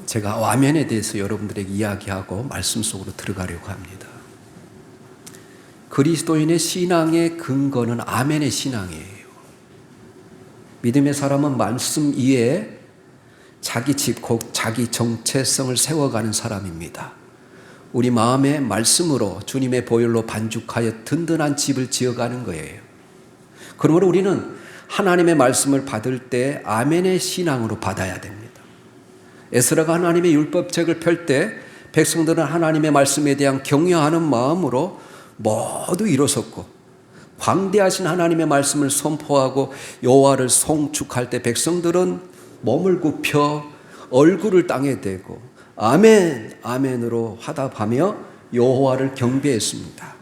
제가 아멘에 대해서 여러분들에게 이야기하고 말씀 속으로 들어가려고 합니다. 그리스도인의 신앙의 근거는 아멘의 신앙이에요. 믿음의 사람은 말씀 위에 자기 집, 곧 자기 정체성을 세워가는 사람입니다. 우리 마음의 말씀으로 주님의 보혈로 반죽하여 든든한 집을 지어가는 거예요. 그러므로 우리는 하나님의 말씀을 받을 때 아멘의 신앙으로 받아야 됩니다. 에스라가 하나님의 율법책을 펼 때 백성들은 하나님의 말씀에 대한 경외하는 마음으로 모두 일어섰고, 광대하신 하나님의 말씀을 선포하고 여호와를 송축할 때 백성들은 몸을 굽혀 얼굴을 땅에 대고 아멘, 아멘으로 화답하며 여호와를 경배했습니다.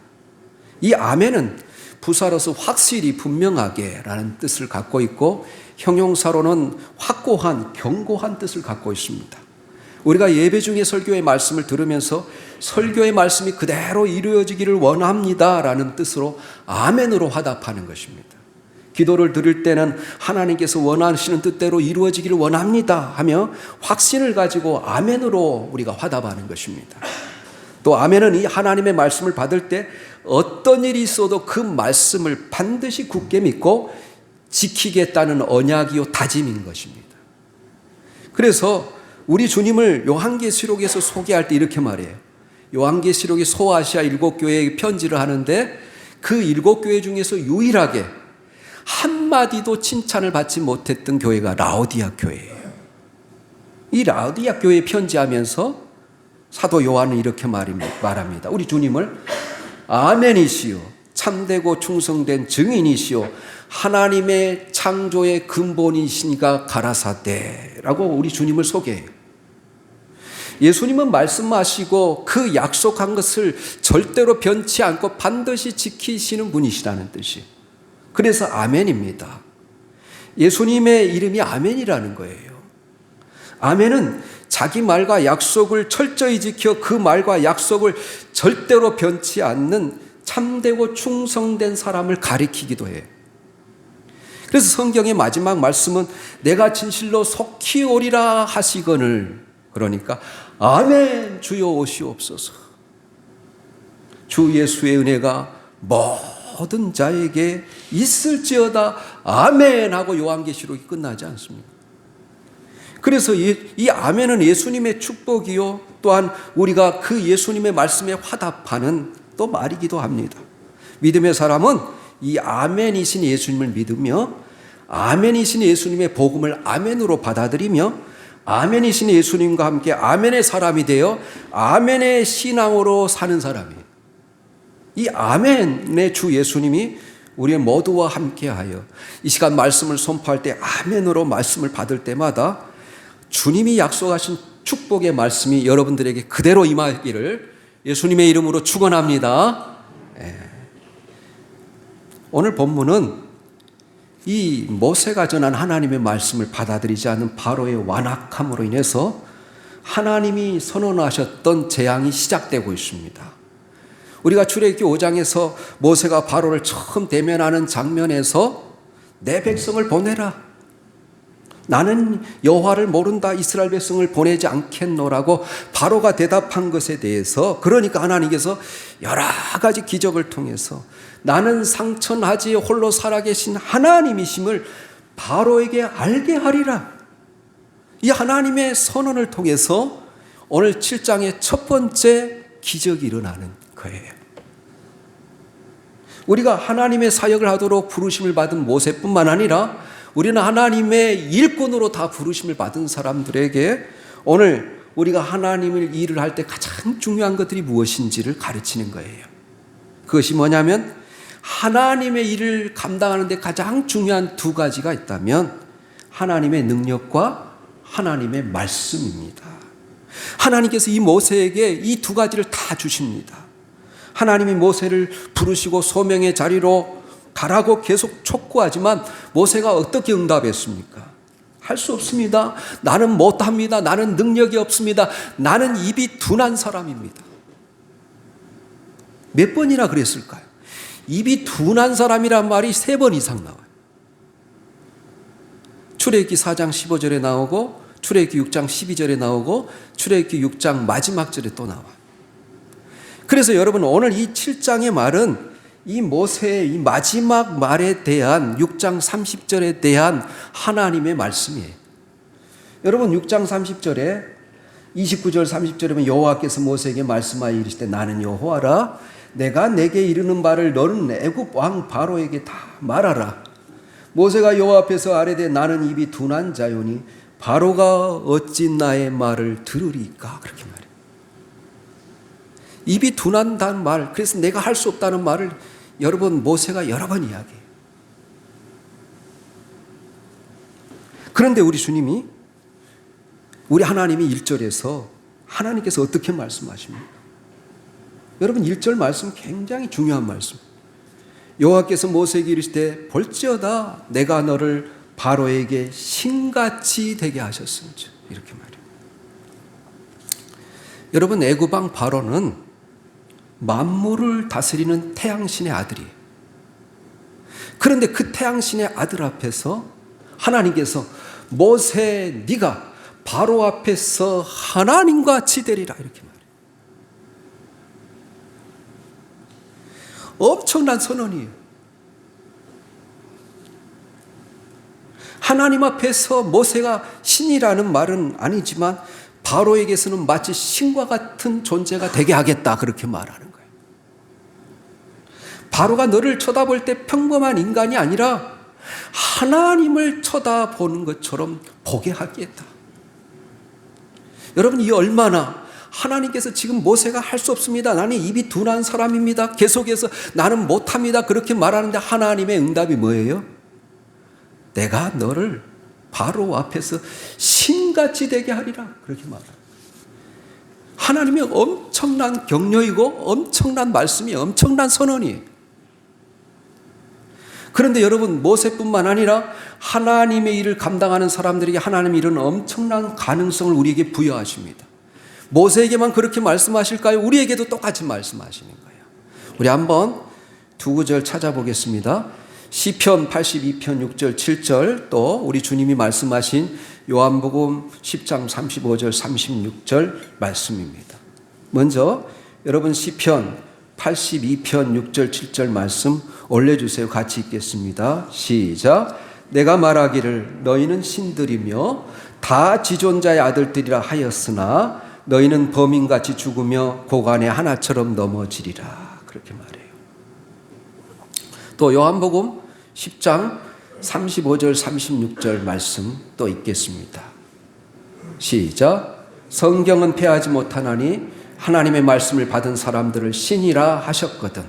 이 아멘은 부사로서 확실히 분명하게 라는 뜻을 갖고 있고, 형용사로는 확고한, 견고한 뜻을 갖고 있습니다. 우리가 예배 중에 설교의 말씀을 들으면서 설교의 말씀이 그대로 이루어지기를 원합니다 라는 뜻으로 아멘으로 화답하는 것입니다. 기도를 드릴 때는 하나님께서 원하시는 뜻대로 이루어지기를 원합니다 하며 확신을 가지고 아멘으로 우리가 화답하는 것입니다. 또 아멘은 이 하나님의 말씀을 받을 때 어떤 일이 있어도 그 말씀을 반드시 굳게 믿고 지키겠다는 언약이요 다짐인 것입니다. 그래서 우리 주님을 요한계시록에서 소개할 때 이렇게 말해요. 요한계시록이 소아시아 7교회에 편지를 하는데 그 7교회 중에서 유일하게 한마디도 칭찬을 받지 못했던 교회가 라오디아 교회예요. 이 라오디아 교회에 편지하면서 사도 요한은 이렇게 말합니다. 우리 주님을 아멘이시요 참되고 충성된 증인이시요 하나님의 창조의 근본이시니가 가라사대라고 우리 주님을 소개해요. 예수님은 말씀하시고 그 약속한 것을 절대로 변치 않고 반드시 지키시는 분이시라는 뜻이에요. 그래서 아멘입니다. 예수님의 이름이 아멘이라는 거예요. 아멘은 자기 말과 약속을 철저히 지켜 그 말과 약속을 절대로 변치 않는 참되고 충성된 사람을 가리키기도 해요. 그래서 성경의 마지막 말씀은 내가 진실로 속히 오리라 하시거늘, 그러니까 아멘 주여 오시옵소서. 주 예수의 은혜가 모든 자에게 있을지어다 아멘 하고 요한계시록이 끝나지 않습니다. 그래서 이 아멘은 예수님의 축복이요 또한 우리가 그 예수님의 말씀에 화답하는 또 말이기도 합니다. 믿음의 사람은 이 아멘이신 예수님을 믿으며 아멘이신 예수님의 복음을 아멘으로 받아들이며 아멘이신 예수님과 함께 아멘의 사람이 되어 아멘의 신앙으로 사는 사람이에요. 이 아멘의 주 예수님이 우리의 모두와 함께하여 이 시간 말씀을 선포할 때 아멘으로 말씀을 받을 때마다 주님이 약속하신 축복의 말씀이 여러분들에게 그대로 임하기를 예수님의 이름으로 축원합니다. 오늘 본문은 이 모세가 전한 하나님의 말씀을 받아들이지 않는 바로의 완악함으로 인해서 하나님이 선언하셨던 재앙이 시작되고 있습니다. 우리가 출애굽기 5장에서 모세가 바로를 처음 대면하는 장면에서 내 백성을 보내라. 나는 여호와를 모른다. 이스라엘 백성을 보내지 않겠노라고 바로가 대답한 것에 대해서, 그러니까 하나님께서 여러 가지 기적을 통해서 나는 상천하지 홀로 살아계신 하나님이심을 바로에게 알게 하리라. 이 하나님의 선언을 통해서 오늘 7장의 첫 번째 기적이 일어나는 거예요. 우리가 하나님의 사역을 하도록 부르심을 받은 모세뿐만 아니라 우리는 하나님의 일꾼으로 다 부르심을 받은 사람들에게 오늘 우리가 하나님을 일을 할 때 가장 중요한 것들이 무엇인지를 가르치는 거예요. 그것이 뭐냐면 하나님의 일을 감당하는 데 가장 중요한 두 가지가 있다면 하나님의 능력과 하나님의 말씀입니다. 하나님께서 이 모세에게 이 두 가지를 다 주십니다. 하나님이 모세를 부르시고 소명의 자리로 가라고 계속 촉구하지만 모세가 어떻게 응답했습니까? 할 수 없습니다. 나는 못합니다. 나는 능력이 없습니다. 나는 입이 둔한 사람입니다. 몇 번이나 그랬을까요? 입이 둔한 사람이란 말이 3번 이상 나와요. 출애굽기 4장 15절에 나오고 출애굽기 6장 12절에 나오고 출애굽기 6장 마지막 절에 또 나와요. 그래서 여러분 오늘 이 7장의 말은 이 모세의 이 마지막 말에 대한 6장 30절에 대한 하나님의 말씀이에요. 여러분 6장 30절에 29절 30절에 보면 여호와께서 모세에게 말씀하여 이르시되 나는 여호와라 내가 내게 이르는 바를 너는 애굽 왕 바로에게 다 말하라. 모세가 여호와 앞에서 아뢰되 나는 입이 둔한 자요니 바로가 어찌 나의 말을 들으리까. 그렇게 말해요. 입이 둔한다는 말, 그래서 내가 할 수 없다는 말을 여러분 모세가 여러 번 이야기해요. 그런데 우리 주님이 우리 하나님이 1절에서 하나님께서 어떻게 말씀하십니까? 여러분 1절 말씀 굉장히 중요한 말씀. 여호와께서 모세에게 이르시되 볼지어다 내가 너를 바로에게 신같이 되게 하셨음즉 이렇게 말해요. 여러분 애굽 왕 바로는 만물을 다스리는 태양신의 아들이에요. 그런데 그 태양신의 아들 앞에서 하나님께서 모세 네가 바로 앞에서 하나님과 같이 되리라 이렇게 말해요. 엄청난 선언이에요. 하나님 앞에서 모세가 신이라는 말은 아니지만 바로에게서는 마치 신과 같은 존재가 되게 하겠다 그렇게 말하는 거예요. 바로가 너를 쳐다볼 때 평범한 인간이 아니라 하나님을 쳐다보는 것처럼 보게 하겠다. 여러분 이 얼마나 하나님께서 지금 모세가 할 수 없습니다. 나는 입이 둔한 사람입니다. 계속해서 나는 못합니다. 그렇게 말하는데 하나님의 응답이 뭐예요? 내가 너를 바로 앞에서 신같이 되게 하리라. 그렇게 말합니다. 하나님의 엄청난 격려이고 엄청난 말씀이 엄청난 선언이에요. 그런데 여러분 모세뿐만 아니라 하나님의 일을 감당하는 사람들에게 하나님이 이런 엄청난 가능성을 우리에게 부여하십니다. 모세에게만 그렇게 말씀하실까요? 우리에게도 똑같이 말씀하시는 거예요. 우리 한번 두 구절 찾아보겠습니다. 시편 82편 6절 7절 또 우리 주님이 말씀하신 요한복음 10장 35절 36절 말씀입니다. 먼저 여러분 시편 82편 6절 7절 말씀 올려주세요. 같이 읽겠습니다. 시작. 내가 말하기를 너희는 신들이며 다 지존자의 아들들이라 하였으나 너희는 범인같이 죽으며 고관의 하나처럼 넘어지리라. 그렇게 말해요. 또 요한복음 10장 35절 36절 말씀 또 읽겠습니다. 시작. 성경은 패하지 못하나니 하나님의 말씀을 받은 사람들을 신이라 하셨거든.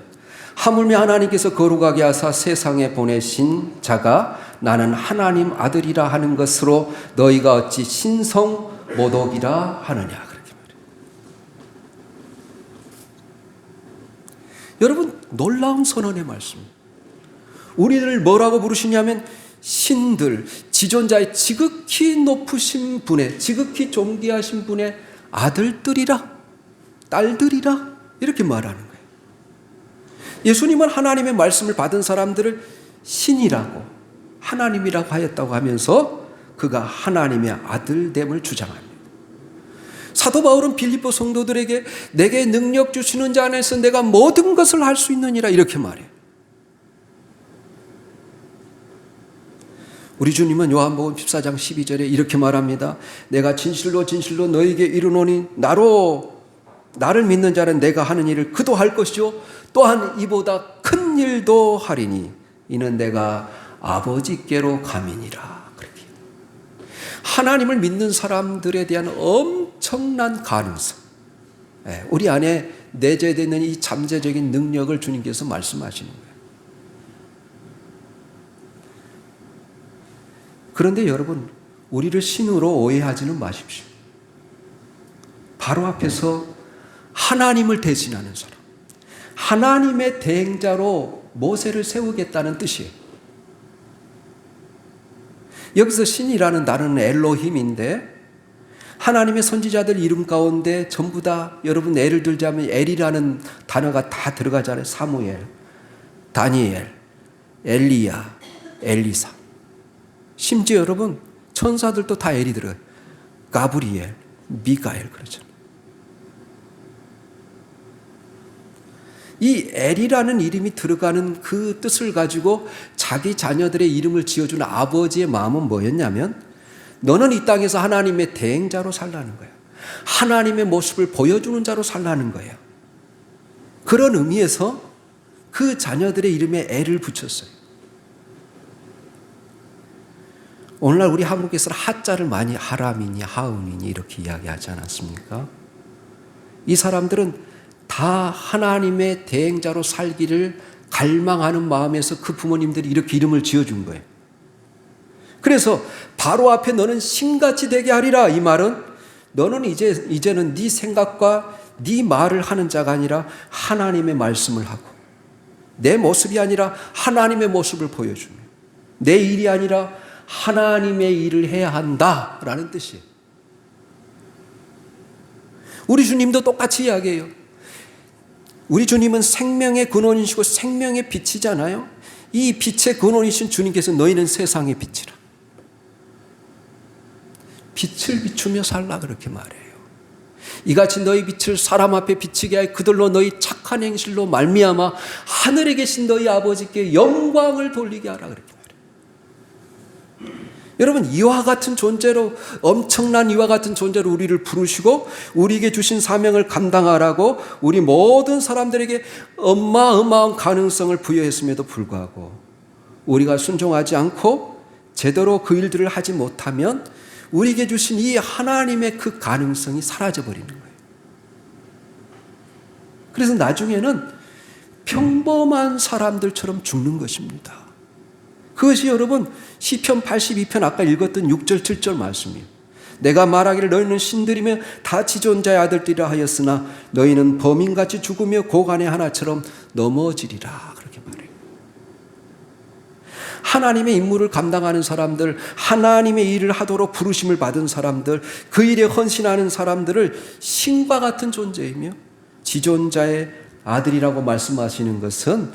하물며 하나님께서 거룩하게 하사 세상에 보내신 자가 나는 하나님 아들이라 하는 것으로 너희가 어찌 신성 모독이라 하느냐. 그렇게 말해요. 여러분 놀라운 선언의 말씀. 우리를 뭐라고 부르시냐면 신들, 지존자의 지극히 높으신 분의, 지극히 존귀하신 분의 아들들이라, 딸들이라 이렇게 말하는 거예요. 예수님은 하나님의 말씀을 받은 사람들을 신이라고 하나님이라고 하였다고 하면서 그가 하나님의 아들됨을 주장합니다. 사도 바울은 빌립보 성도들에게 내게 능력 주시는 자 안에서 내가 모든 것을 할 수 있느니라 이렇게 말해요. 우리 주님은 요한복음 14장 12절에 이렇게 말합니다. 내가 진실로 진실로 너희에게 이르노니 나를 믿는 자는 내가 하는 일을 그도 할 것이요 또한 이보다 큰 일도 하리니 이는 내가 아버지께로 감이니라. 그렇게 하나님을 믿는 사람들에 대한 엄청난 가능성, 우리 안에 내재되어 있는 이 잠재적인 능력을 주님께서 말씀하시는 거예요. 그런데 여러분 우리를 신으로 오해하지는 마십시오. 바로 앞에서 하나님을 대신하는 사람, 하나님의 대행자로 모세를 세우겠다는 뜻이에요. 여기서 신이라는 단어는 엘로힘인데 하나님의 선지자들 이름 가운데 전부 다 여러분 예를 들자면 엘이라는 단어가 다 들어가잖아요. 사무엘, 다니엘, 엘리야, 엘리사. 심지어 여러분 천사들도 다 엘이 들어요. 가브리엘, 미가엘 그러죠. 이 엘이라는 이름이 들어가는 그 뜻을 가지고 자기 자녀들의 이름을 지어준 아버지의 마음은 뭐였냐면 너는 이 땅에서 하나님의 대행자로 살라는 거야. 하나님의 모습을 보여주는 자로 살라는 거야. 그런 의미에서 그 자녀들의 이름에 엘을 붙였어요. 오늘날 우리 한국에서는 하자를 많이 하람이니 하은이니 이렇게 이야기하지 않았습니까? 이 사람들은 다 하나님의 대행자로 살기를 갈망하는 마음에서 그 부모님들이 이렇게 이름을 지어준 거예요. 그래서 바로 앞에 너는 신같이 되게 하리라 이 말은 너는 이제는 네 생각과 네 말을 하는 자가 아니라 하나님의 말씀을 하고 내 모습이 아니라 하나님의 모습을 보여주며 내 일이 아니라 하나님의 일을 해야 한다라는 뜻이에요. 우리 주님도 똑같이 이야기해요. 우리 주님은 생명의 근원이시고 생명의 빛이잖아요. 이 빛의 근원이신 주님께서 너희는 세상의 빛이라. 빛을 비추며 살라 그렇게 말해요. 이같이 너희 빛을 사람 앞에 비치게 하여 그들로 너희 착한 행실로 말미암아 하늘에 계신 너희 아버지께 영광을 돌리게 하라 그렇게 말해요. 여러분 이와 같은 존재로 엄청난 이와 같은 존재로 우리를 부르시고 우리에게 주신 사명을 감당하라고 우리 모든 사람들에게 어마어마한 가능성을 부여했음에도 불구하고 우리가 순종하지 않고 제대로 그 일들을 하지 못하면 우리에게 주신 이 하나님의 그 가능성이 사라져버리는 거예요. 그래서 나중에는 평범한 사람들처럼 죽는 것입니다. 그것이 여러분 시편 82편 아까 읽었던 6절 7절 말씀이에요. 내가 말하기를 너희는 신들이며 다 지존자의 아들들이라 하였으나 너희는 범인같이 죽으며 고간의 하나처럼 넘어지리라 그렇게 말해요. 하나님의 임무를 감당하는 사람들, 하나님의 일을 하도록 부르심을 받은 사람들, 그 일에 헌신하는 사람들을 신과 같은 존재이며 지존자의 아들이라고 말씀하시는 것은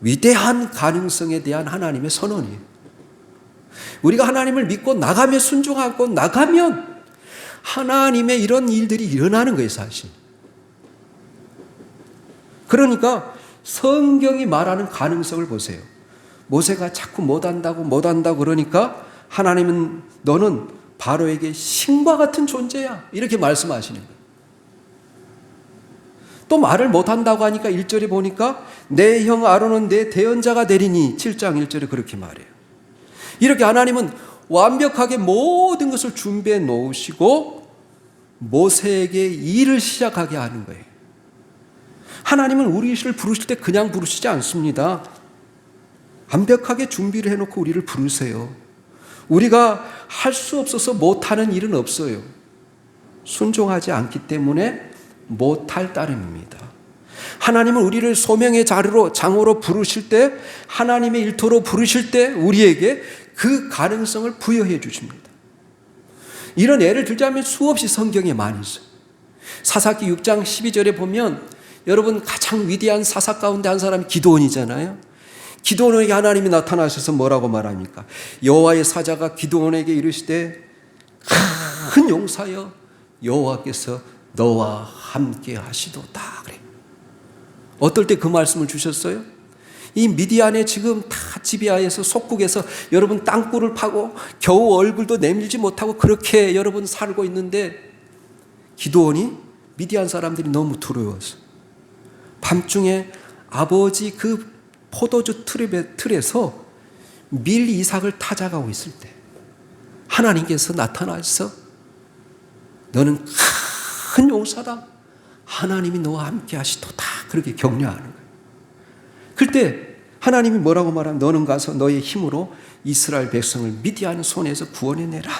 위대한 가능성에 대한 하나님의 선언이에요. 우리가 하나님을 믿고 나가며 순종하고 나가면 하나님의 이런 일들이 일어나는 거예요, 사실. 그러니까 성경이 말하는 가능성을 보세요. 모세가 자꾸 못한다고 그러니까 하나님은 너는 바로에게 신과 같은 존재야 이렇게 말씀하시는 거예요. 또 말을 못한다고 하니까 1절에 보니까 내 형 아론은 내 대언자가 되리니 7장 1절에 그렇게 말해요. 이렇게 하나님은 완벽하게 모든 것을 준비해 놓으시고 모세에게 일을 시작하게 하는 거예요. 하나님은 우리를 부르실 때 그냥 부르시지 않습니다. 완벽하게 준비를 해놓고 우리를 부르세요. 우리가 할 수 없어서 못하는 일은 없어요. 순종하지 않기 때문에 못할 따름입니다. 하나님은 우리를 소명의 장으로 부르실 때 하나님의 일터로 부르실 때 우리에게 그 가능성을 부여해 주십니다. 이런 예를 들자면 수없이 성경에 많이 있어요. 사사기 6장 12절에 보면 여러분 가장 위대한 사사 가운데 한 사람이 기드온이잖아요. 기드온에게 하나님이 나타나셔서 뭐라고 말합니까? 여호와의 사자가 기드온에게 이르시되 큰 용사여 여호와께서 너와 함께 하시도다 그래. 어떨 때 그 말씀을 주셨어요? 이 미디안에 지금 다 지비아에서 속국에서 여러분 땅굴을 파고 겨우 얼굴도 내밀지 못하고 그렇게 여러분 살고 있는데 기드온이 미디안 사람들이 너무 두려워서 밤중에 아버지 그 포도주 틀에서 밀 이삭을 타작하고 있을 때 하나님께서 나타나서 너는 큰 용사다. 하나님이 너와 함께 하시도다. 그렇게 격려하는 거예요. 그때 하나님이 뭐라고 말하면 너는 가서 너의 힘으로 이스라엘 백성을 미디안 손에서 구원해내라.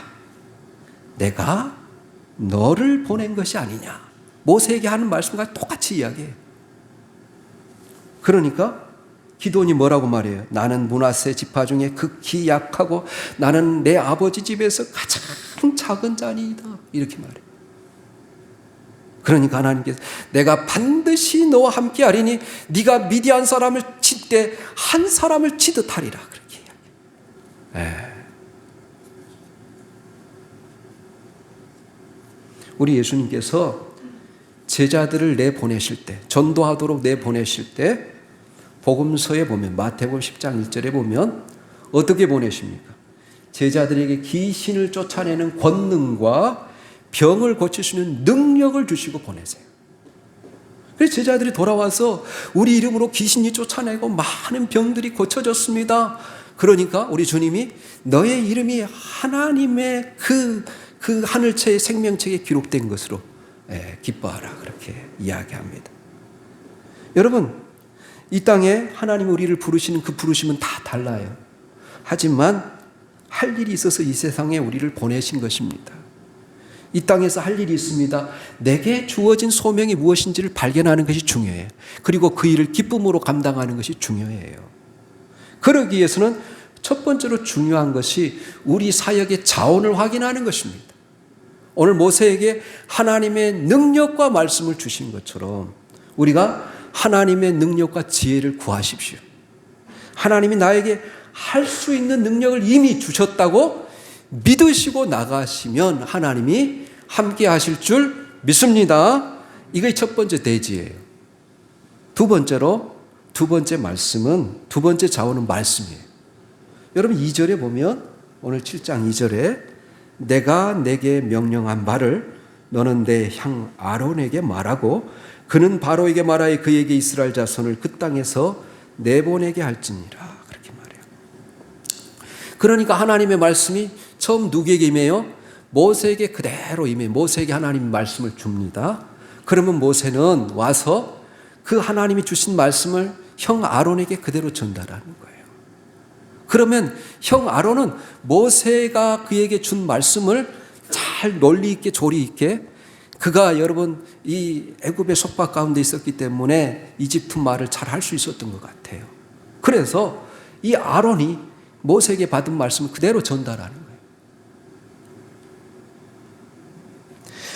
내가 너를 보낸 것이 아니냐. 모세에게 하는 말씀과 똑같이 이야기해요. 그러니까 기드온이 뭐라고 말해요? 나는 므낫세 지파 중에 극히 약하고 나는 내 아버지 집에서 가장 작은 자니이다. 이렇게 말해요. 그러니까 하나님께서 내가 반드시 너와 함께 하리니 네가 미디안 사람을 칠 때 한 사람을 치듯 하리라 그렇게 이야기해요. 우리 예수님께서 제자들을 내보내실 때, 전도하도록 내보내실 때 복음서에 보면, 마태복음 10장 1절에 보면 어떻게 보내십니까? 제자들에게 귀신을 쫓아내는 권능과 병을 고칠 수 있는 능력을 주시고 보내세요. 그래서 제자들이 돌아와서 우리 이름으로 귀신이 쫓아내고 많은 병들이 고쳐졌습니다. 그러니까 우리 주님이 너의 이름이 하나님의 그 하늘체의 생명책에 기록된 것으로 기뻐하라, 그렇게 이야기합니다. 여러분, 이 땅에 하나님이 우리를 부르시는 그 부르심은 다 달라요. 하지만 할 일이 있어서 이 세상에 우리를 보내신 것입니다. 이 땅에서 할 일이 있습니다. 내게 주어진 소명이 무엇인지를 발견하는 것이 중요해요. 그리고 그 일을 기쁨으로 감당하는 것이 중요해요. 그러기 위해서는 첫 번째로 중요한 것이 우리 사역의 자원을 확인하는 것입니다. 오늘 모세에게 하나님의 능력과 말씀을 주신 것처럼 우리가 하나님의 능력과 지혜를 구하십시오. 하나님이 나에게 할 수 있는 능력을 이미 주셨다고 믿으시고 나가시면 하나님이 함께 하실 줄 믿습니다. 이게 첫 번째 대지예요. 두 번째 말씀은, 두 번째 자원은 말씀이에요. 여러분 2절에 보면, 오늘 7장 2절에 내가 내게 명령한 말을 너는 내 형 아론에게 말하고 그는 바로에게 말하여 그에게 이스라엘 자손을 그 땅에서 내보내게 할지니라, 그렇게 말해요. 그러니까 하나님의 말씀이 처음 누구에게 임해요? 모세에게 그대로 임해요. 모세에게 하나님의 말씀을 줍니다. 그러면 모세는 와서 그 하나님이 주신 말씀을 형 아론에게 그대로 전달하는 거예요. 그러면 형 아론은 모세가 그에게 준 말씀을 잘 논리 있게 조리 있게, 그가 여러분 이 애굽의 속박 가운데 있었기 때문에 이집트 말을 잘 할 수 있었던 것 같아요. 그래서 이 아론이 모세에게 받은 말씀을 그대로 전달하는 거예요.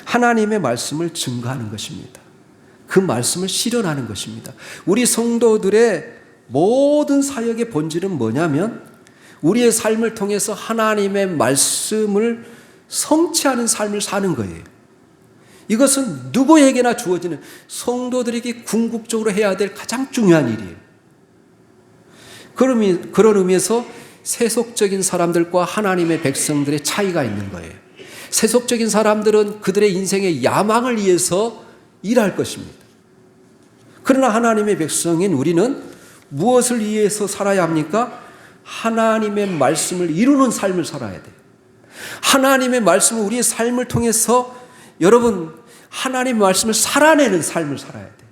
하나님의 말씀을 증거하는 것입니다. 그 말씀을 실현하는 것입니다. 우리 성도들의 모든 사역의 본질은 뭐냐면 우리의 삶을 통해서 하나님의 말씀을 성취하는 삶을 사는 거예요. 이것은 누구에게나 주어지는, 성도들에게 궁극적으로 해야 될 가장 중요한 일이에요. 그런 의미에서 세속적인 사람들과 하나님의 백성들의 차이가 있는 거예요. 세속적인 사람들은 그들의 인생의 야망을 위해서 일할 것입니다. 그러나 하나님의 백성인 우리는 무엇을 위해서 살아야 합니까? 하나님의 말씀을 이루는 삶을 살아야 돼요. 하나님의 말씀을 우리의 삶을 통해서 여러분 하나님의 말씀을 살아내는 삶을 살아야 돼요.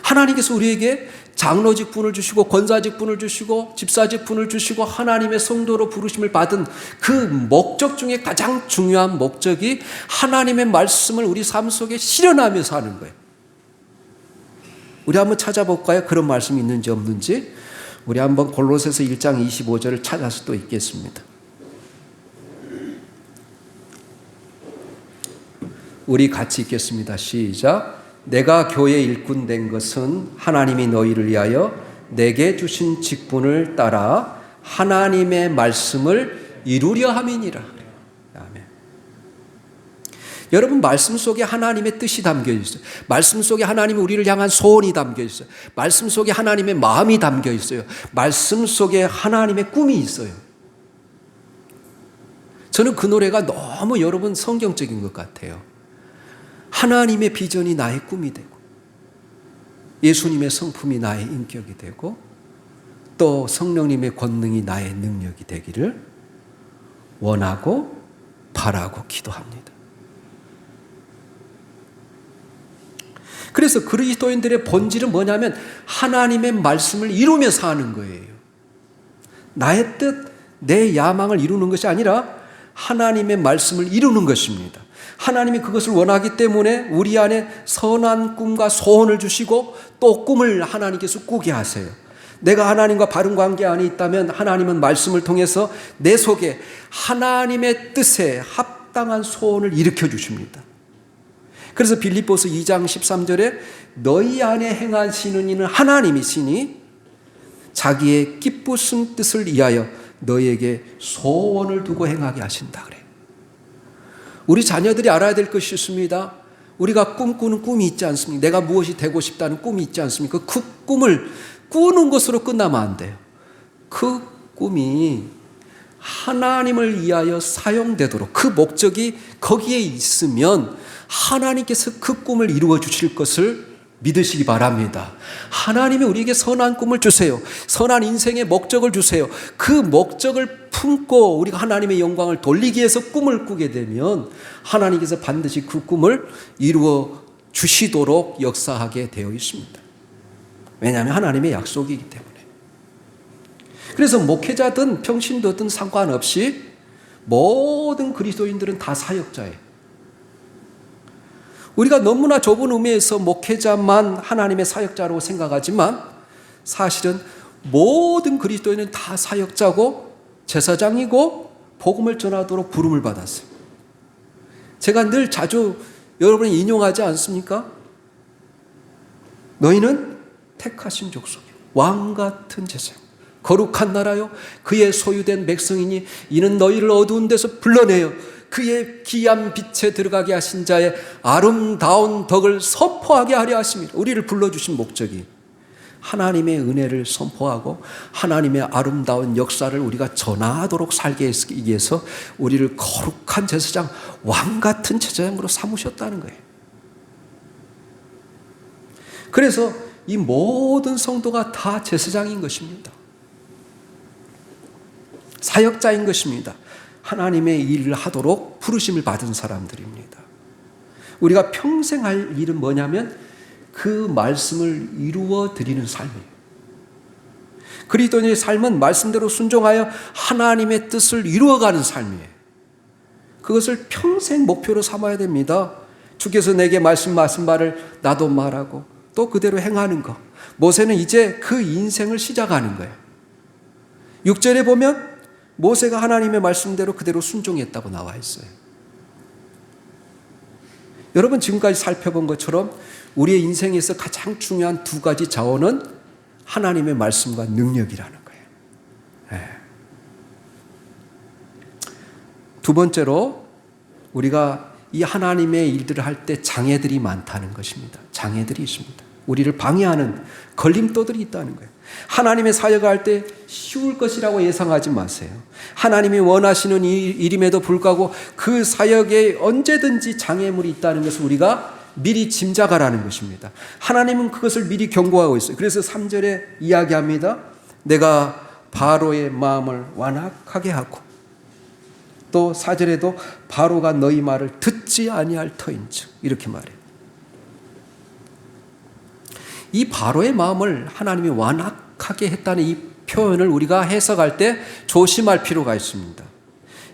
하나님께서 우리에게 장로직 분을 주시고 권사직 분을 주시고 집사직 분을 주시고 하나님의 성도로 부르심을 받은 그 목적 중에 가장 중요한 목적이 하나님의 말씀을 우리 삶 속에 실현하면서 하는 거예요. 우리 한번 찾아볼까요? 그런 말씀이 있는지 없는지. 우리 한번 골로새서 1장 25절을 찾아서 또 읽겠습니다. 우리 같이 읽겠습니다. 시작. 내가 교회 일꾼 된 것은 하나님이 너희를 위하여 내게 주신 직분을 따라 하나님의 말씀을 이루려 함이니라. 아멘. 여러분 말씀 속에 하나님의 뜻이 담겨 있어요. 말씀 속에 하나님이 우리를 향한 소원이 담겨 있어요. 말씀 속에 하나님의 마음이 담겨 있어요. 말씀 속에 하나님의 꿈이 있어요. 저는 그 노래가 너무 여러분 성경적인 것 같아요. 하나님의 비전이 나의 꿈이 되고 예수님의 성품이 나의 인격이 되고 또 성령님의 권능이 나의 능력이 되기를 원하고 바라고 기도합니다. 그래서 그리스도인들의 본질은 뭐냐면 하나님의 말씀을 이루며 사는 거예요. 나의 뜻, 내 야망을 이루는 것이 아니라 하나님의 말씀을 이루는 것입니다. 하나님이 그것을 원하기 때문에 우리 안에 선한 꿈과 소원을 주시고 또 꿈을 하나님께서 꾸게 하세요. 내가 하나님과 바른 관계 안에 있다면 하나님은 말씀을 통해서 내 속에 하나님의 뜻에 합당한 소원을 일으켜 주십니다. 그래서 빌립보서 2장 13절에 너희 안에 행하시는 이는 하나님이시니 자기의 기쁘신 뜻을 위하여 너희에게 소원을 두고 행하게 하신다 그래요. 우리 자녀들이 알아야 될 것이 있습니다. 우리가 꿈꾸는 꿈이 있지 않습니까? 내가 무엇이 되고 싶다는 꿈이 있지 않습니까? 그 꿈을 꾸는 것으로 끝나면 안 돼요. 그 꿈이 하나님을 위하여 사용되도록, 그 목적이 거기에 있으면 하나님께서 그 꿈을 이루어 주실 것을 믿으시기 바랍니다. 하나님이 우리에게 선한 꿈을 주세요. 선한 인생의 목적을 주세요. 그 목적을 품고 우리가 하나님의 영광을 돌리기 위해서 꿈을 꾸게 되면 하나님께서 반드시 그 꿈을 이루어 주시도록 역사하게 되어 있습니다. 왜냐하면 하나님의 약속이기 때문에. 그래서 목회자든 평신도든 상관없이 모든 그리스도인들은 다 사역자예요. 우리가 너무나 좁은 의미에서 목회자만 하나님의 사역자라고 생각하지만 사실은 모든 그리스도인은 다 사역자고 제사장이고 복음을 전하도록 부름을 받았어요. 제가 늘 자주 여러분이 인용하지 않습니까? 너희는 택하신 족속이요 왕 같은 제사장 거룩한 나라요 그의 소유된 백성이니 이는 너희를 어두운 데서 불러내어 그의 기이한 빛에 들어가게 하신 자의 아름다운 덕을 선포하게 하려 하십니다. 우리를 불러주신 목적이 하나님의 은혜를 선포하고 하나님의 아름다운 역사를 우리가 전하도록 살게 하기 위해서 우리를 거룩한 제사장, 왕 같은 제사장으로 삼으셨다는 거예요. 그래서 이 모든 성도가 다 제사장인 것입니다. 사역자인 것입니다. 하나님의 일을 하도록 부르심을 받은 사람들입니다. 우리가 평생 할 일은 뭐냐면 그 말씀을 이루어 드리는 삶이에요. 그리스도인의 삶은 말씀대로 순종하여 하나님의 뜻을 이루어가는 삶이에요. 그것을 평생 목표로 삼아야 됩니다. 주께서 내게 말씀하신 바를 나도 말하고 또 그대로 행하는 것. 모세는 이제 그 인생을 시작하는 거예요. 6절에 보면 모세가 하나님의 말씀대로 그대로 순종했다고 나와 있어요. 여러분 지금까지 살펴본 것처럼 우리의 인생에서 가장 중요한 두 가지 자원은 하나님의 말씀과 능력이라는 거예요. 네. 두 번째로 우리가 이 하나님의 일들을 할 때 장애들이 많다는 것입니다. 장애들이 있습니다. 우리를 방해하는 걸림돌들이 있다는 거예요. 하나님의 사역을 할 때 쉬울 것이라고 예상하지 마세요. 하나님이 원하시는 일임에도 불구하고 그 사역에 언제든지 장애물이 있다는 것을 우리가 미리 짐작하라는 것입니다. 하나님은 그것을 미리 경고하고 있어요. 그래서 3절에 이야기합니다. 내가 바로의 마음을 완악하게 하고 또 4절에도 바로가 너희 말을 듣지 아니할 터인즉 이렇게 말해요. 이 바로의 마음을 하나님이 완악하게 했다는 이 표현을 우리가 해석할 때 조심할 필요가 있습니다.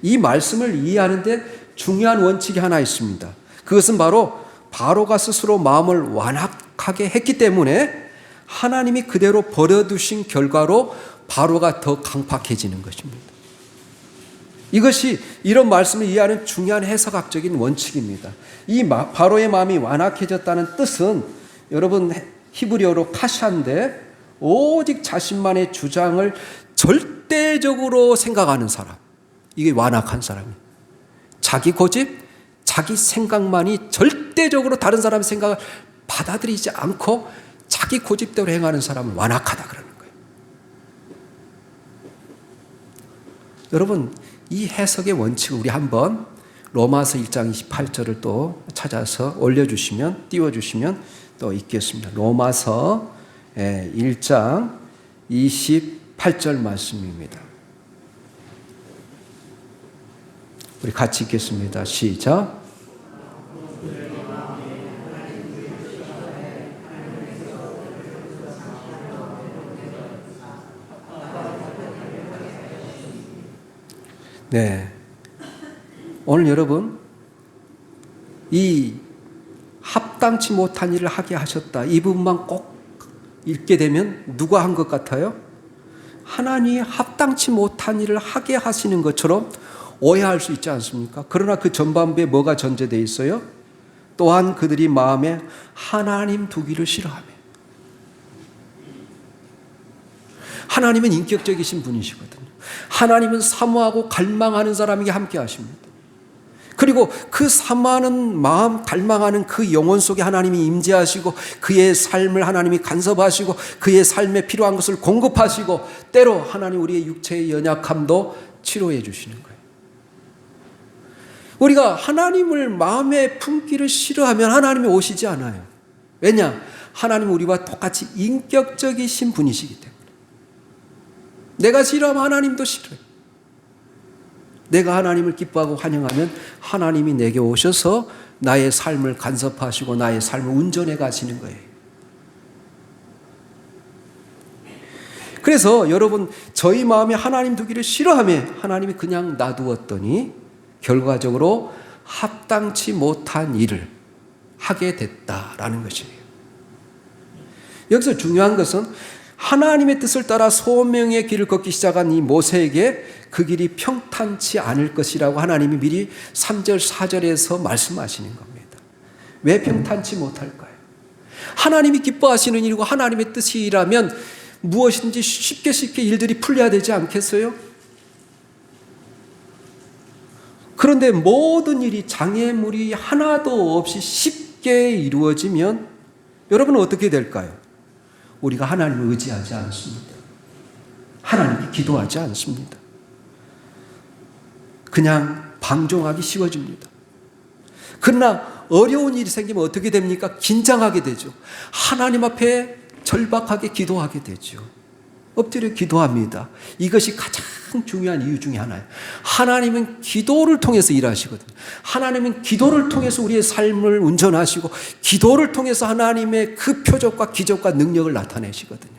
이 말씀을 이해하는데 중요한 원칙이 하나 있습니다. 그것은 바로 바로가 스스로 마음을 완악하게 했기 때문에 하나님이 그대로 버려두신 결과로 바로가 더 강팍해지는 것입니다. 이것이 이런 말씀을 이해하는 중요한 해석학적인 원칙입니다. 이 바로의 마음이 완악해졌다는 뜻은 여러분 히브리어로 카샤인데 오직 자신만의 주장을 절대적으로 생각하는 사람. 이게 완악한 사람이에요. 자기 고집, 자기 생각만이 절대적으로 다른 사람의 생각을 받아들이지 않고 자기 고집대로 행하는 사람은 완악하다 그러는 거예요. 여러분 이 해석의 원칙을 우리 한번 로마서 1장 28절을 또 찾아서 올려주시면 띄워주시면 또 읽겠습니다. 로마서 1장 28절 말씀입니다. 우리 같이 읽겠습니다. 시작. 네. 오늘 여러분, 이 합당치 못한 일을 하게 하셨다. 이 부분만 꼭 읽게 되면 누가 한 것 같아요? 하나님이 합당치 못한 일을 하게 하시는 것처럼 오해할 수 있지 않습니까? 그러나 그 전반부에 뭐가 전제되어 있어요? 또한 그들이 마음에 하나님 두기를 싫어하며. 하나님은 인격적이신 분이시거든요. 하나님은 사모하고 갈망하는 사람에게 함께 하십니다. 그리고 그 사모하는 마음, 갈망하는 그 영혼 속에 하나님이 임재하시고 그의 삶을 하나님이 간섭하시고 그의 삶에 필요한 것을 공급하시고 때로 하나님 우리의 육체의 연약함도 치료해 주시는 거예요. 우리가 하나님을 마음에 품기를 싫어하면 하나님이 오시지 않아요. 왜냐? 하나님은 우리와 똑같이 인격적이신 분이시기 때문에. 내가 싫어하면 하나님도 싫어요. 내가 하나님을 기뻐하고 환영하면 하나님이 내게 오셔서 나의 삶을 간섭하시고 나의 삶을 운전해 가시는 거예요. 그래서 여러분, 저희 마음에 하나님 두기를 싫어하면 하나님이 그냥 놔두었더니 결과적으로 합당치 못한 일을 하게 됐다라는 것이에요. 여기서 중요한 것은 하나님의 뜻을 따라 소명의 길을 걷기 시작한 이 모세에게 그 길이 평탄치 않을 것이라고 하나님이 미리 3절 4절에서 말씀하시는 겁니다. 왜 평탄치 못할까요? 하나님이 기뻐하시는 일이고 하나님의 뜻이라면 무엇인지 쉽게 일들이 풀려야 되지 않겠어요? 그런데 모든 일이 장애물이 하나도 없이 쉽게 이루어지면 여러분은 어떻게 될까요? 우리가 하나님을 의지하지 않습니다. 하나님께 기도하지 않습니다. 그냥 방종하기 쉬워집니다. 그러나 어려운 일이 생기면 어떻게 됩니까? 긴장하게 되죠. 하나님 앞에 절박하게 기도하게 되죠. 엎드려 기도합니다. 이것이 가장 중요한 이유 중에 하나예요. 하나님은 기도를 통해서 일하시거든요. 하나님은 기도를 통해서 우리의 삶을 운전하시고 기도를 통해서 하나님의 그 표적과 기적과 능력을 나타내시거든요.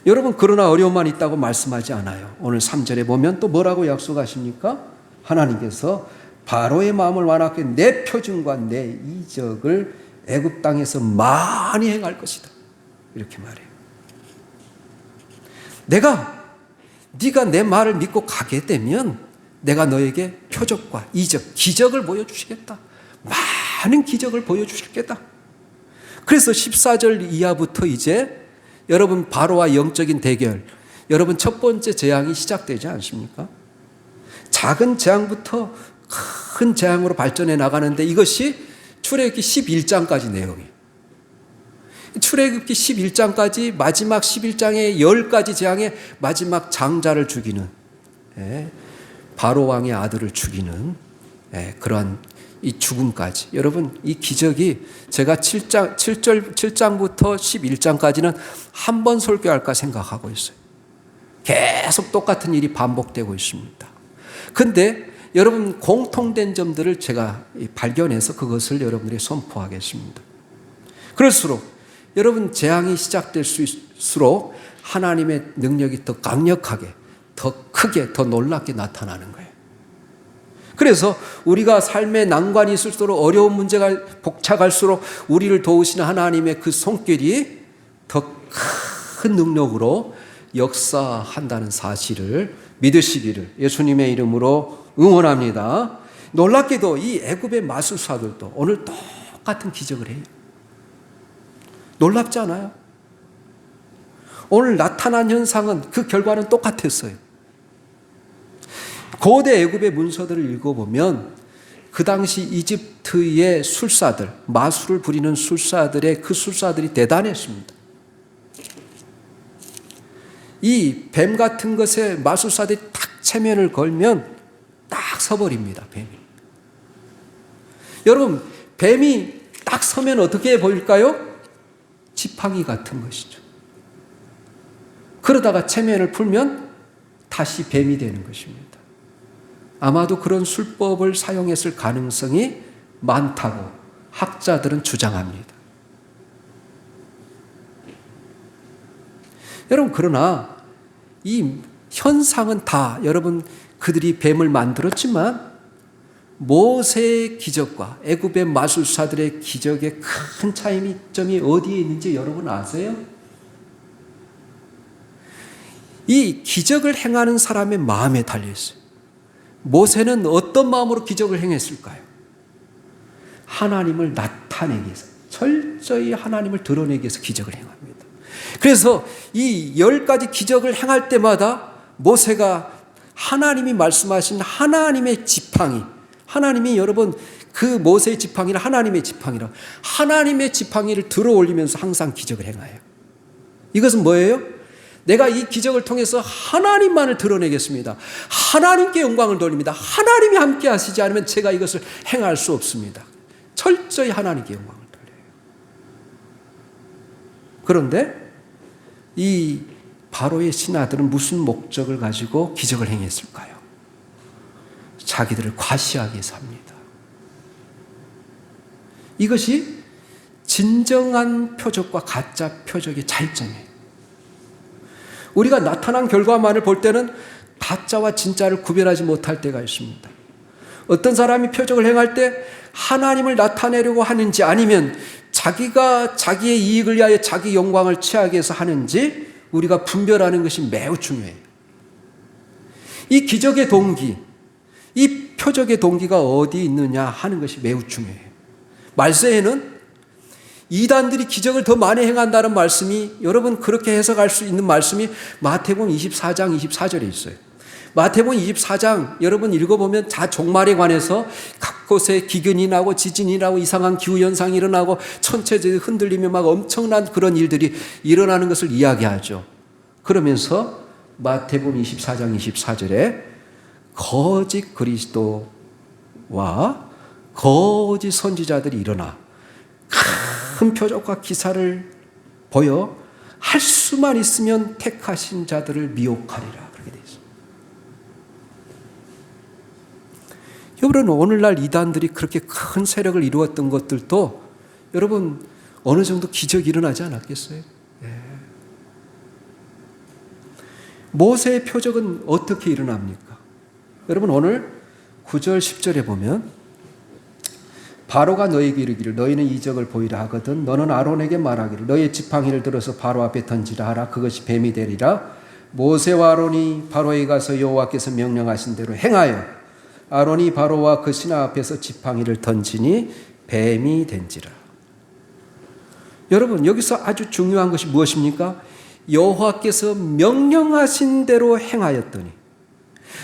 여러분, 그러나 어려움만 있다고 말씀하지 않아요. 오늘 3절에 보면 또 뭐라고 약속하십니까? 하나님께서 바로의 마음을 완악하게 내 표징과 내 이적을 애굽 땅에서 많이 행할 것이다. 이렇게 말해요. 네가 내 말을 믿고 가게 되면 내가 너에게 표적과 이적, 기적을 보여주시겠다. 많은 기적을 보여주시겠다. 그래서 14절 이하부터 이제 여러분 바로와 영적인 대결, 여러분 첫 번째 재앙이 시작되지 않습니까? 작은 재앙부터 큰 재앙으로 발전해 나가는데 이것이 출애굽기 11장까지 내용이에요. 출애굽기 11장까지 마지막 11장의 10가지 재앙의 마지막 장자를 죽이는, 바로 왕의 아들을 죽이는 그러한 이 죽음까지. 여러분, 이 기적이 제가 7장부터 11장까지는 한 번 설교할까 생각하고 있어요. 계속 똑같은 일이 반복되고 있습니다. 근데 여러분, 공통된 점들을 제가 발견해서 그것을 여러분들이 선포하겠습니다. 그럴수록 여러분, 재앙이 시작될수록 하나님의 능력이 더 강력하게, 더 크게, 더 놀랍게 나타나는 거예요. 그래서 우리가 삶의 난관이 있을수록 어려운 문제가 복잡할수록 우리를 도우시는 하나님의 그 손길이 더 큰 능력으로 역사한다는 사실을 믿으시기를 예수님의 이름으로 응원합니다. 놀랍게도 이 애굽의 마술사들도 오늘 똑같은 기적을 해요. 놀랍지 않아요? 오늘 나타난 현상은 그 결과는 똑같았어요. 고대 애굽의 문서들을 읽어보면 그 당시 이집트의 술사들, 마술을 부리는 술사들의 그 술사들이 대단했습니다. 이 뱀 같은 것에 마술사들이 딱 체면을 걸면 딱 서버립니다, 뱀이. 여러분, 뱀이 딱 서면 어떻게 보일까요? 지팡이 같은 것이죠. 그러다가 체면을 풀면 다시 뱀이 되는 것입니다. 아마도 그런 술법을 사용했을 가능성이 많다고 학자들은 주장합니다. 여러분, 그러나 이 현상은 다 여러분 그들이 뱀을 만들었지만 모세의 기적과 애굽의 마술사들의 기적의 큰 차이점이 어디에 있는지 여러분 아세요? 이 기적을 행하는 사람의 마음에 달려있어요. 모세는 어떤 마음으로 기적을 행했을까요? 하나님을 나타내기 위해서, 철저히 하나님을 드러내기 위해서 기적을 행합니다. 그래서 이 10가지 기적을 행할 때마다 모세가 하나님이 말씀하신 하나님의 지팡이, 하나님이 여러분 그 모세의 지팡이는 하나님의 지팡이라, 하나님의 지팡이를 들어 올리면서 항상 기적을 행하여. 이것은 뭐예요? 내가 이 기적을 통해서 하나님만을 드러내겠습니다. 하나님께 영광을 돌립니다. 하나님이 함께 하시지 않으면 제가 이것을 행할 수 없습니다. 철저히 하나님께 영광을 돌려요. 그런데 이 바로의 신하들은 무슨 목적을 가지고 기적을 행했을까요? 자기들을 과시하기 위해서 합니다. 이것이 진정한 표적과 가짜 표적의 차이점이에요. 우리가 나타난 결과만을 볼 때는 가짜와 진짜를 구별하지 못할 때가 있습니다. 어떤 사람이 표적을 행할 때 하나님을 나타내려고 하는지 아니면 자기가 자기의 이익을 위하여 자기 영광을 취하기 위해서 하는지 우리가 분별하는 것이 매우 중요해요. 이 기적의 동기, 이 표적의 동기가 어디 있느냐 하는 것이 매우 중요해요. 말세에는 이단들이 기적을 더 많이 행한다는 말씀이, 여러분 그렇게 해석할 수 있는 말씀이 마태복음 24장 24절에 있어요. 마태복음 24장 여러분 읽어보면 다 종말에 관해서 각 곳에 기근이 나고 지진이 나고 이상한 기후현상이 일어나고 천체들이 흔들리며 막 엄청난 그런 일들이 일어나는 것을 이야기하죠. 그러면서 마태복음 24장 24절에 거짓 그리스도와 거짓 선지자들이 일어나 큰 표적과 기사를 보여 할 수만 있으면 택하신 자들을 미혹하리라, 그렇게 되어 있습니다. 여러분, 오늘날 이단들이 그렇게 큰 세력을 이루었던 것들도 여러분 어느 정도 기적이 일어나지 않았겠어요? 예. 모세의 표적은 어떻게 일어납니까? 여러분 오늘 9절 10절에 보면 바로가 너에게 이르기를 너희는 이적을 보이라 하거든 너는 아론에게 말하기를 너의 지팡이를 들어서 바로 앞에 던지라 하라. 그것이 뱀이 되리라. 모세와 아론이 바로에 가서 여호와께서 명령하신 대로 행하여 아론이 바로와 그 신하 앞에서 지팡이를 던지니 뱀이 된지라. 여러분 여기서 아주 중요한 것이 무엇입니까? 여호와께서 명령하신 대로 행하였더니,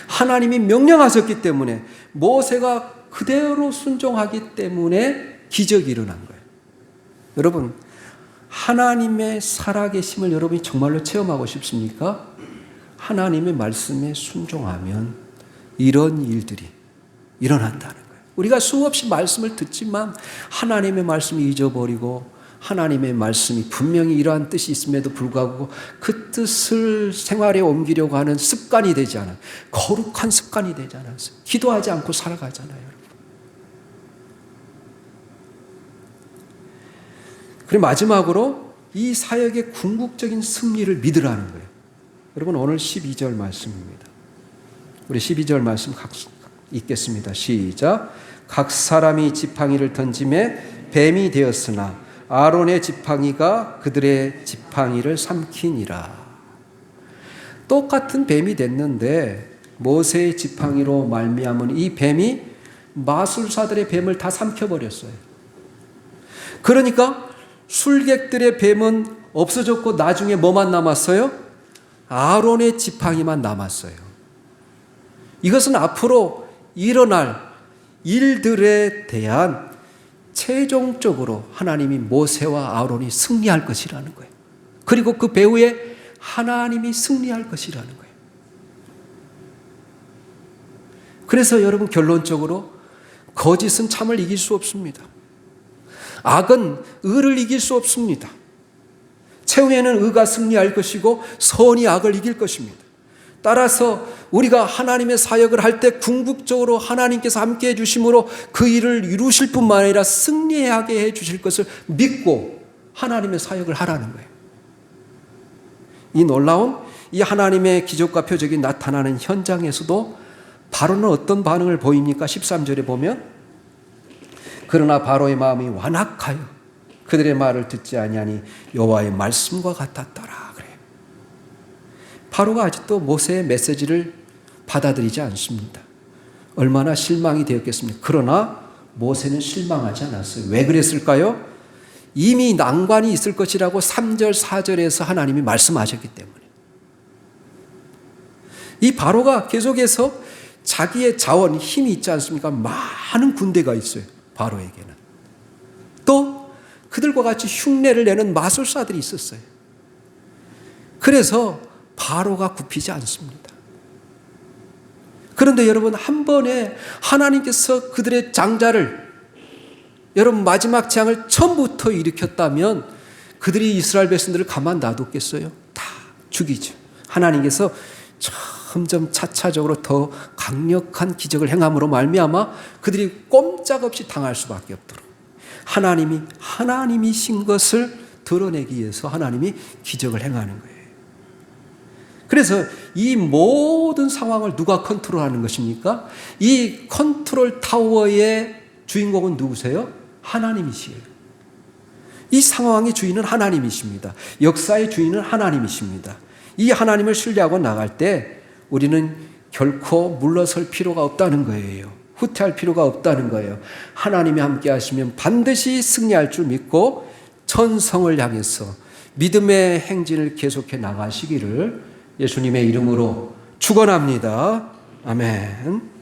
하나님이 명령하셨기 때문에 모세가 그대로 순종하기 때문에 기적이 일어난 거예요. 여러분 하나님의 살아계심을 여러분이 정말로 체험하고 싶습니까? 하나님의 말씀에 순종하면 이런 일들이 일어난다는 거예요. 우리가 수없이 말씀을 듣지만 하나님의 말씀을 잊어버리고 하나님의 말씀이 분명히 이러한 뜻이 있음에도 불구하고 그 뜻을 생활에 옮기려고 하는 습관이 되지 않아요. 거룩한 습관이 되지 않아요. 기도하지 않고 살아가잖아요. 그리고 마지막으로 이 사역의 궁극적인 승리를 믿으라는 거예요. 여러분 오늘 12절 말씀입니다. 우리 12절 말씀 읽겠습니다. 시작. 각 사람이 지팡이를 던짐에 뱀이 되었으나 아론의 지팡이가 그들의 지팡이를 삼키니라. 똑같은 뱀이 됐는데 모세의 지팡이로 말미암은 이 뱀이 마술사들의 뱀을 다 삼켜버렸어요. 그러니까 술객들의 뱀은 없어졌고 나중에 뭐만 남았어요? 아론의 지팡이만 남았어요. 이것은 앞으로 일어날 일들에 대한 최종적으로 하나님이 모세와 아론이 승리할 것이라는 거예요. 그리고 그 배후에 하나님이 승리할 것이라는 거예요. 그래서 여러분 결론적으로 거짓은 참을 이길 수 없습니다. 악은 의를 이길 수 없습니다. 최후에는 의가 승리할 것이고 선이 악을 이길 것입니다. 따라서 우리가 하나님의 사역을 할 때 궁극적으로 하나님께서 함께 해주심으로 그 일을 이루실 뿐만 아니라 승리하게 해주실 것을 믿고 하나님의 사역을 하라는 거예요. 이 놀라운 이 하나님의 기적과 표적이 나타나는 현장에서도 바로는 어떤 반응을 보입니까? 13절에 보면 그러나 바로의 마음이 완악하여 그들의 말을 듣지 아니하니 여호와의 말씀과 같았더라. 그래요. 바로가 아직도 모세의 메시지를 받아들이지 않습니다. 얼마나 실망이 되었겠습니까? 그러나 모세는 실망하지 않았어요. 왜 그랬을까요? 이미 난관이 있을 것이라고 3절 4절에서 하나님이 말씀하셨기 때문에. 이 바로가 계속해서 자기의 자원, 힘이 있지 않습니까? 많은 군대가 있어요. 바로에게는. 또 그들과 같이 흉내를 내는 마술사들이 있었어요. 그래서 바로가 굽히지 않습니다. 그런데 여러분, 한 번에 하나님께서 그들의 장자를, 여러분 마지막 재앙을 처음부터 일으켰다면 그들이 이스라엘 백성들을 가만 놔뒀겠어요? 다 죽이죠. 하나님께서 점점 차차적으로 더 강력한 기적을 행함으로 말미암아 그들이 꼼짝없이 당할 수밖에 없도록 하나님이신 것을 드러내기 위해서 하나님이 기적을 행하는 거예요. 그래서 이 모든 상황을 누가 컨트롤하는 것입니까? 이 컨트롤 타워의 주인공은 누구세요? 하나님이시에요. 이 상황의 주인은 하나님이십니다. 역사의 주인은 하나님이십니다. 이 하나님을 신뢰하고 나갈 때 우리는 결코 물러설 필요가 없다는 거예요. 후퇴할 필요가 없다는 거예요. 하나님이 함께 하시면 반드시 승리할 줄 믿고 천성을 향해서 믿음의 행진을 계속해 나가시기를 예수님의 이름으로 축원합니다. 아멘.